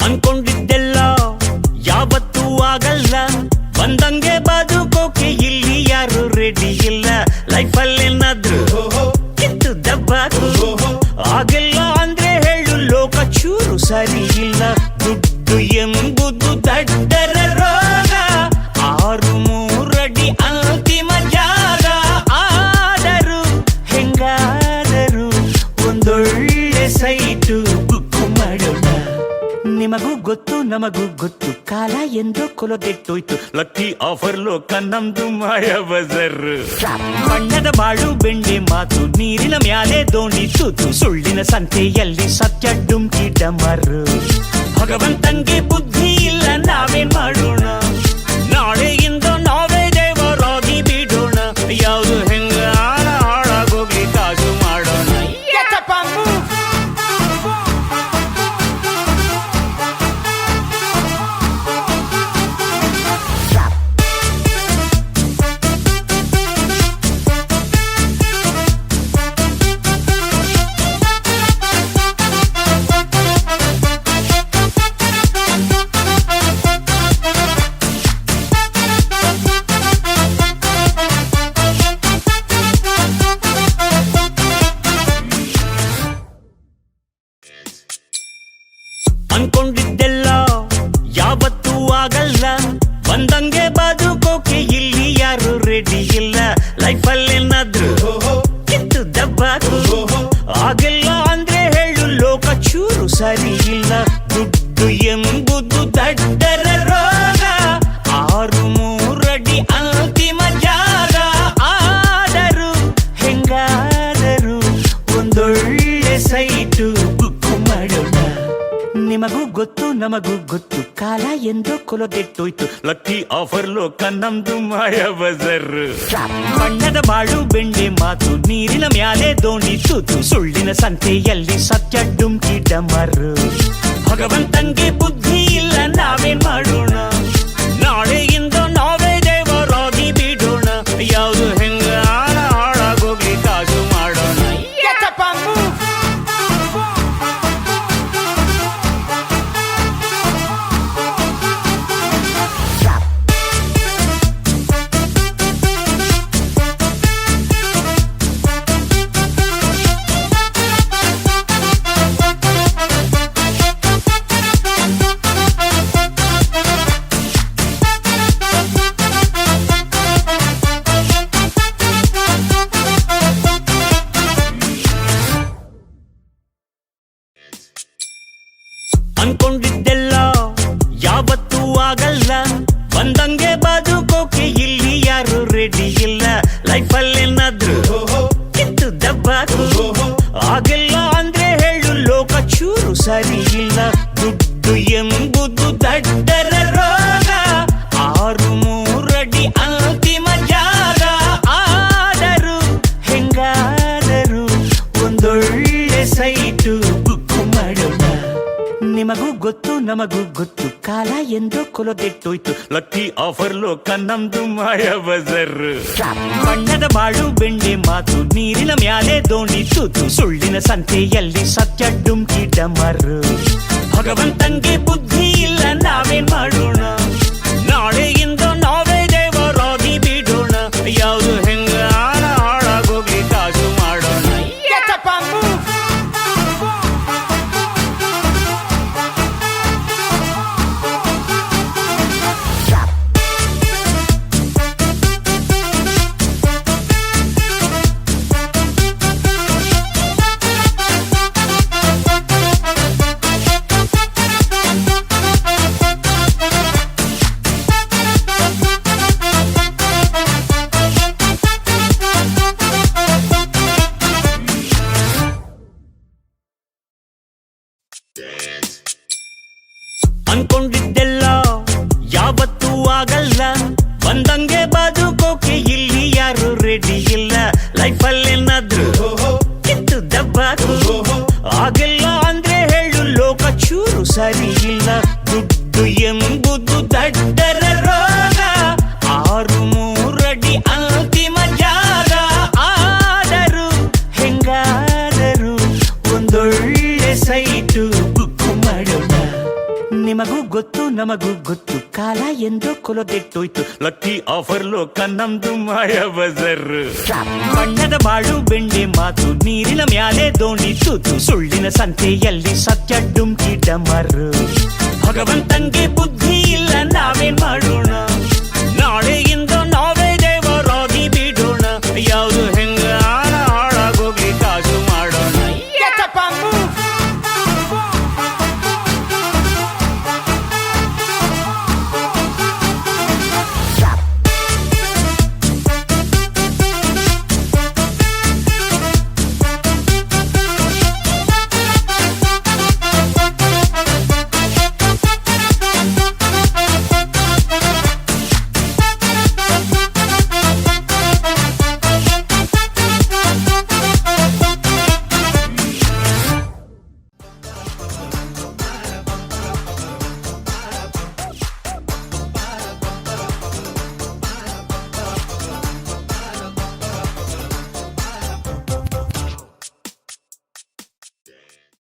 ಅನ್ಕೊಂಡಿದ್ದೆಲ್ಲ ಯಾವತ್ತೂ ಆಗಲ್ಲ, ಬಂದಂಗೆ ಬದುಕೋಕೆ ಇಲ್ಲಿ ಯಾರು ರೆಡಿ ಇಲ್ಲ. ಲೈಫಲ್ಲಿ ಏನಾದ್ರು ಕಿತ್ತು ದಬ್ಬಾಕು ಆಗಿಲ್ಲ ಅಂದ್ರೆ ಹೇಳು, ಲೋಕ ಚೂರು ಸರಿ ಇಲ್ಲ. ದುಡ್ಡು ಎಂಬುದು ದಡ್ಡರ ರೋಗ, 6 ಅಡಿ ಅಂತಿಮ ಜಾಗ. ಆದರೂ ಹೆಂಗಾದರೂ ಒಂದೊಳ್ಳೆ ಸೈಟು ಬುಕ್ ಮಾಡೋಣ. ನಿಮಗೂ ಗೊತ್ತು ನಮಗೂ ಗೊತ್ತು, ಕಾಲ ಎಂದೋ ಕೊಲಗೆಟ್ಟೋಯ್ತು. ಲಕ್ಕಿ ಆಫರ್ ಲೋಕ ನಮ್ದು ಮಾಯ ಬಜರ್. ಬಣ್ಣದ ಬಾಳು ಬೆಂಡೆ ಮಾತು, ನೀರಿನ ಮ್ಯಾಲೆ ದೋಣಿ ತೂತು. ಸುಳ್ಳಿನ ಸಂತೆಯಲ್ಲಿ ಸತ್ಯ ಡುಮ್ಕಿ ಡಮರು. ಭಗವಂತಂಗೆ ಬುದ್ಧಿ ಇಲ್ಲ, ನಾವೇನ್ ಮಾಡೋಣ? ನಾಳೆಯಿಂದ ನಾವೇ ದೇವರಾಗಿ ಬಿಡೋಣ. ಯಾವುದು ಹೆಂಗ ಹಾಳಾಗೋಗಿ ಕಾಸು ಮಾಡೋಣ. ಅನ್ಕೊಂಡಿದ್ದೆಲ್ಲ ಯಾವತ್ತೂ ಆಗಲ್ಲ, ಬಂದಂಗೆ ಬದುಕೋಕೆ ಇಲ್ಲಿ ಯಾರು ರೆಡಿ ಇಲ್ಲ. ಲೈಫಲ್ಲಿ ಏನಾದ್ರು ಕಿತ್ತು ದಬ್ಬಾಕು ಆಗಿಲ್ಲ ಅಂದ್ರೆ ಹೇಳು, ಲೋಕ ಚೂರು ಸರಿ ಇಲ್ಲ. ದುಡ್ಡು ಎಂಬುದು ದಡ್ಡರ ರೋಗ, 6 ಅಡಿ ಅಂತಿಮ ಜಾಗ. ಆದರೂ ಹೆಂಗಾದರೂ ಒಂದೊಳ್ಳೆ ಸೈಟು ಬುಕ್ ಮಾಡೋಣ. ನಿಮಗೂ ಗೊತ್ತು ನಮಗೂ ಗೊತ್ತು, ಕಾಲ ಎಂದೋ ಕೊಲಗೆಟ್ಟೋಯ್ತು. ಲಕ್ಕಿ ಆಫರ್ ಲೋಕ ನಮ್ದು ಮಾಯ ಬಜರ್. ಬಣ್ಣದ ಬಾಳು ಬೆಂಡೆ ಮಾತು, ನೀರಿನ ಮ್ಯಾಲೆ ದೋಣಿ ತೂತು. ಸುಳ್ಳಿನ ಸಂತೆಯಲ್ಲಿ ಸತ್ಯ ಡುಮ್ಕಿ ಡಮರು. ಭಗವಂತಂಗೆ ಬುದ್ಧಿ ಇಲ್ಲ, ನಾವೇನ್ ಮಾಡೋಣ? ನಾಳೆಯಿಂದ ನಾವೇ ದೇವರಾಗಿ ಬಿಡೋಣ. ಯಾವುದು ಹೆಂಗ ಹಾಳಾಗೋಗಿ ಕಾಸು ಮಾಡೋಣ. ಅನ್ಕೊಂಡಿದ್ದೆಲ್ಲ ಯಾವತ್ತೂ ಆಗಲ್ಲ, ಬಂದಂಗೆ ಬದುಕೋಕೆ ಇಲ್ಲಿ ಯಾರು ರೆಡಿ ಇಲ್ಲ. ಲೈಫಲ್ಲಿ ಏನಾದ್ರು ಕಿತ್ತು ದಬ್ಬಾಕು ಆಗಿಲ್ಲ ಅಂದ್ರೆ ಹೇಳು, ಲೋಕ ಚೂರು ಸರಿ ಇಲ್ಲ. ದುಡ್ಡು ಎಂಬುದು ದಡ್ಡರ ರೋಗ, 6 ಅಡಿ ಅಂತಿಮ ಜಾಗ. ಆದರೂ ಹೆಂಗಾದರೂ ಒಂದೊಳ್ಳೆ ಸೈಟು ಬುಕ್ ಮಾಡೋಣ. ನಿಮಗೂ ಗೊತ್ತು ನಮಗೂ ಗೊತ್ತು, ಕಾಲ ಎಂದೋ ಕೊಲಗೆಟ್ಟೋಯ್ತು. ಲಕ್ಕಿ ಆಫರ್ ಲೋಕ ನಮ್ದು ಮಾಯ ಬಜರ್. ಬಣ್ಣದ ಬಾಳು ಬೆಂಡೆ ಮಾತು, ನೀರಿನ ಮ್ಯಾಲೆ ದೋಣಿ ತೂತು. ಸುಳ್ಳಿನ ಸಂತೆಯಲ್ಲಿ ಸತ್ಯ ಡುಮ್ಕಿ ಡಮರು. ಭಗವಂತಂಗೆ ಬುದ್ಧಿ ಇಲ್ಲ, ನಾವೇನ್ ಮಾಡೋಣ? ನಾಳೆಯಿಂದ ನಾವೇ ದೇವರಾಗಿ ಬಿಡೋಣ. ಯಾವುದು ಹೆಂಗ ಹಾಳಾಗೋಗಿ ಕಾಸು ಮಾಡೋಣ. ಅನ್ಕೊಂಡಿದ್ದೆಲ್ಲ ಯಾವತ್ತೂ ಆಗಲ್ಲ, ಬಂದಂಗೆ ಬದುಕೋಕೆ ಇಲ್ಲಿ ಯಾರು ರೆಡಿ ಇಲ್ಲ. ಲೈಫಲ್ಲಿ ಏನಾದ್ರು ಕಿತ್ತು ದಬ್ಬಾಕು ಆಗಿಲ್ಲ ಅಂದ್ರೆ ಹೇಳು, ಲೋಕ ಚೂರು ಸರಿ ಇಲ್ಲ. ದುಡ್ಡು ಎಂಬುದು ದಡ್ಡರ ರೋಗ, 6 ಅಡಿ ಅಂತಿಮ ಜಾಗ. ಆದರೂ ಹೆಂಗಾದರೂ ಒಂದೊಳ್ಳೆ ಸೈಟು ಬುಕ್ ಮಾಡೋಣ. ನಿಮಗೂ ಗೊತ್ತು ನಮಗೂ ಗೊತ್ತು ಕಾಲ ಎಂದು ಕೊಲಗೆಟ್ಟೋಯ್ತು ಲಕ್ಕಿ ಆಫರ್ ಲೋಕ ನಮ್ದು ಮಾಯ ಬಜರ್ ಬಣ್ಣದ ಬಾಳು ಬೆಂಡೆ ಮಾತು ನೀರಿನ ಮ್ಯಾಲೆ ದೋಣಿ ತೂತು ಸುಳ್ಳಿನ ಸಂತೆಯಲ್ಲಿ ಸತ್ಯ ಡುಮ್ಕಿ ಡಮರು ಭಗವಂತಂಗೆ ಬುದ್ಧಿ ಇಲ್ಲ ನಾವೇನ್ ಮಾಡೋಣ ನಾಳೆಯಿಂದ